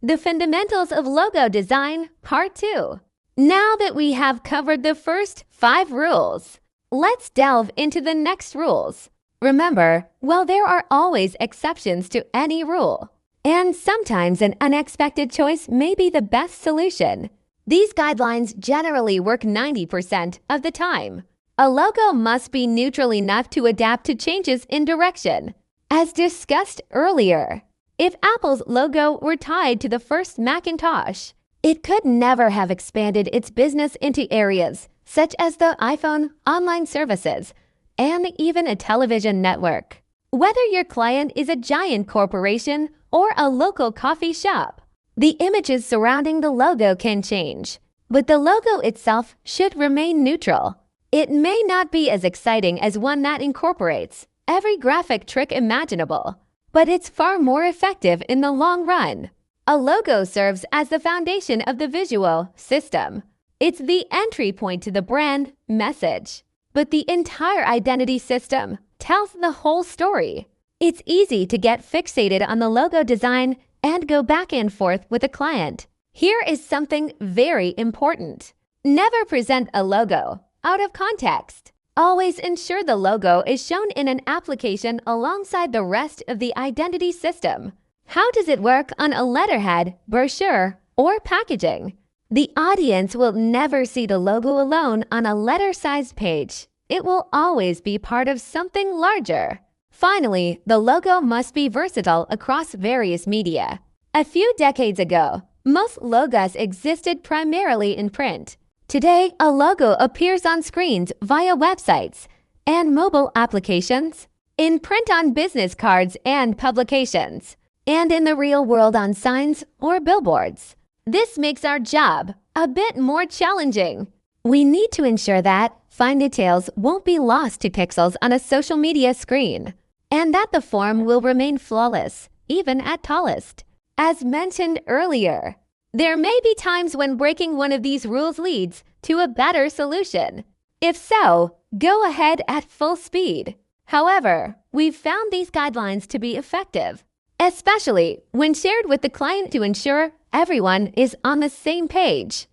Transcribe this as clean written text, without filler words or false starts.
The Fundamentals of Logo Design, Part 2. Now that we have covered the first 5 rules, let's delve into the next rules. Remember, while there are always exceptions to any rule, and sometimes an unexpected choice may be the best solution, these guidelines generally work 90% of the time. A logo must be neutral enough to adapt to changes in direction. As discussed earlier, if Apple's logo were tied to the first Macintosh, it could never have expanded its business into areas such as the iPhone, online services, and even a television network. Whether your client is a giant corporation or a local coffee shop, the images surrounding the logo can change, but the logo itself should remain neutral. It may not be as exciting as one that incorporates every graphic trick imaginable, but it's far more effective in the long run. A logo serves as the foundation of the visual system. It's the entry point to the brand message, but the entire identity system tells the whole story. It's easy to get fixated on the logo design and go back and forth with a client. Here is something very important. Never present a logo out of context. Always ensure the logo is shown in an application alongside the rest of the identity system. How does it work on a letterhead, brochure, or packaging? The audience will never see the logo alone on a letter-sized page. It will always be part of something larger. Finally, the logo must be versatile across various media. A few decades ago, most logos existed primarily in print. Today, a logo appears on screens via websites and mobile applications, in print on business cards and publications, and in the real world on signs or billboards. This makes our job a bit more challenging. We need to ensure that fine details won't be lost to pixels on a social media screen, and that the form will remain flawless, even at tallest. As mentioned earlier, there may be times when breaking one of these rules leads to a better solution. If so, go ahead at full speed. However, we've found these guidelines to be effective, especially when shared with the client to ensure everyone is on the same page.